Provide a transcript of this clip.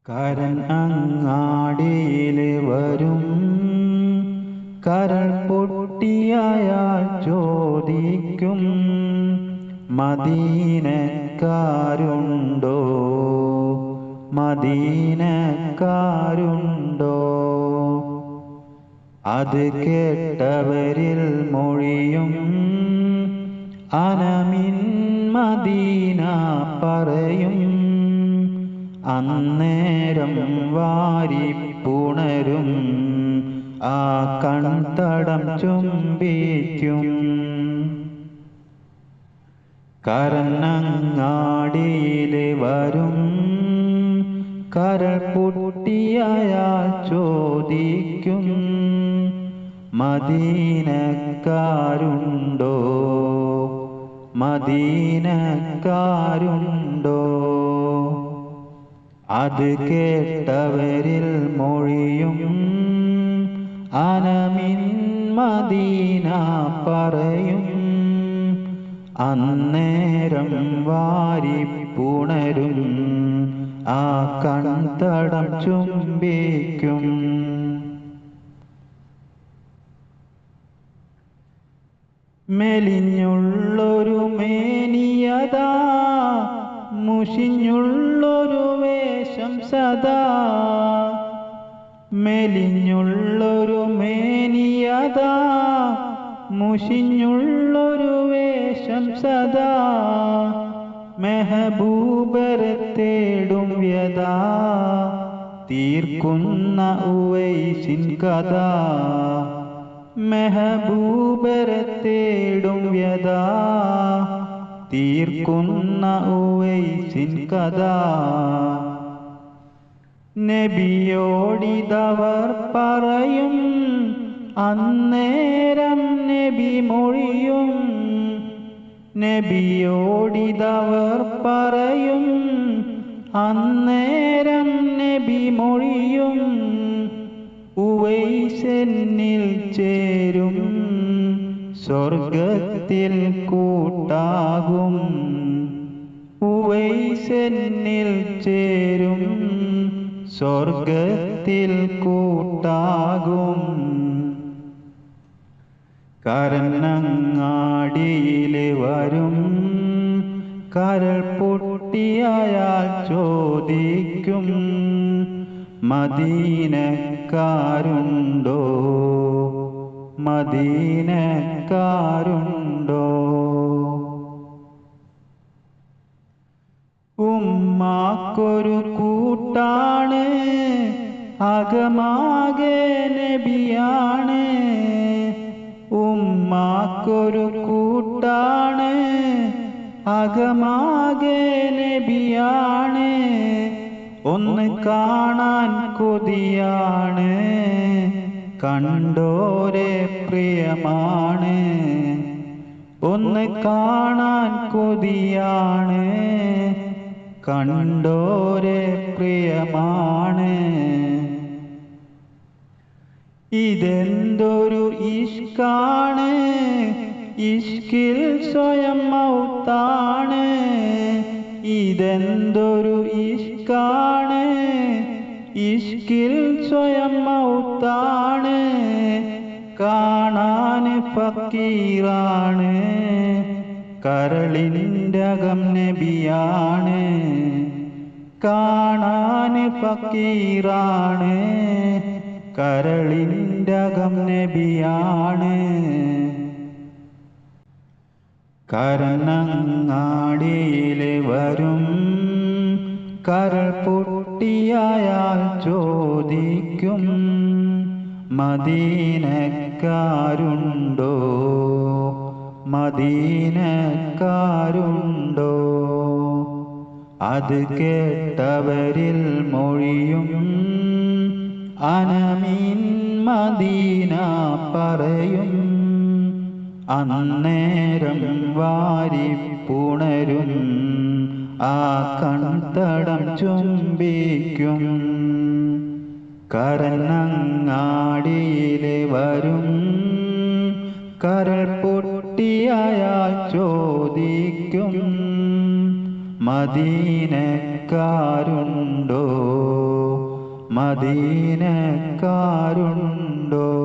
കരൻ അങ്ങാടിയിൽ വരും, കരൾ പൊട്ടിയായാൽ ചോദിക്കും, മദീനക്കാരുണ്ടോ, മദീനക്കാരുണ്ടോ? അത് കേട്ടവരിൽ മൊഴിയും, അനമിൻ മദീന പറയും. അന്നേരം വാരിപ്പുണരും, ആ കൺതടം ചുംബിക്കും. കരനങ്ങാടിയിൽ വരും, കരൾ പൊട്ടിയായാൽ ചോദിക്കും, മദീനക്കാരുണ്ടോ, മദീനക്കാരുണ്ടോ? അത് കേട്ടവരിൽ മൊഴിയും, അനമിൻ മദീന പറയും. അന്നേരം വാരിപ്പുണരും, ആ കൺതടം ചുംബിക്കും. മെലിഞ്ഞുള്ളൊരു മേനിയതാ, മുഷിഞ്ഞുള്ളൊരു വേഷം സദാ. മെലിഞ്ഞുള്ളൊരു മേനിയതാ, മുഷിഞ്ഞുള്ളൊരു വേഷം സദാ. മെഹബൂബരെ തേടും വ്യഥാ, തീർക്കുന്ന ഉവൈസിൻ കഥ. മെഹബൂബരെ തേടും വ്യഥാ, തീർക്കുന്ന ഉവൈസിൻ കഥ. നബിയോടിതവർ പറയും, അന്നേരം നബി മൊഴിയും. നബിയോടിതവർ പറയും, അന്നേരം നബി മൊഴിയും. ഉവൈസെന്നിൽ ചേരും, സ്വർഗത്തിൽ കൂട്ടാകും. ഉവൈസെന്നിൽ ചേരും, സ്വർഗത്തിൽ കൂട്ടാകും. കരനങ്ങാടിയിൽ വരും, കരൾ പൊട്ടിയായാൽ ചോദിക്കും, മദീനക്കാരുണ്ടോ, മദീനക്കാരുണ്ടോ? ഉമ്മാക്കൊരു കൂട്ടാണ്, അകമാകെ നബിയാണ്. ഉമ്മാക്കൊരു കൂട്ടാണ്, അകമാകെ നബിയാണ്. ഒന്ന് കാണാൻ കൊതിയാണ്, കണ്ടോരെ പ്രിയമാണ്. ഒന്ന് കാണാൻ കൊതിയാണ്, കണ്ടോരെ പ്രിയമാണ്. ഇതെന്തൊരു ഇഷ്കാണ്, ഇഷ്കിൽ സ്വയം മൗത്താണ്. ഇതെന്തൊരു ഇഷ്കാണ്, ഇഷ്കിൽ സ്വയം മൗത്താണ്. കാണാൻ ഫക്കീറാണ്, കരളിൻ്റെ അകം നബിയാണ്. കാണാൻ ഫക്കീറാണ്, കരളിൻ്റെ അകം നബിയാണ്. കരനങ്ങാടിയിൽ വരും, കരൾ പൊട്ടിയായാൽ ചോദിക്കും, മദീനക്കാരുണ്ടോ, മദീനക്കാരുണ്ടോ? അത് കേട്ടവരിൽ മൊഴിയും, അനമിൻ മദീന പറയും. അന്നേരം വാരിപ്പുണരും, ആ കൺതടം ചുംബിക്കും. കരനങ്ങാടിയിൽ വരും, കരൾ പൊട്ടിയായാൽ ചോദിക്കും, മദീനക്കാരുണ്ടോ? മദീനക്കാരുണ്ടോ?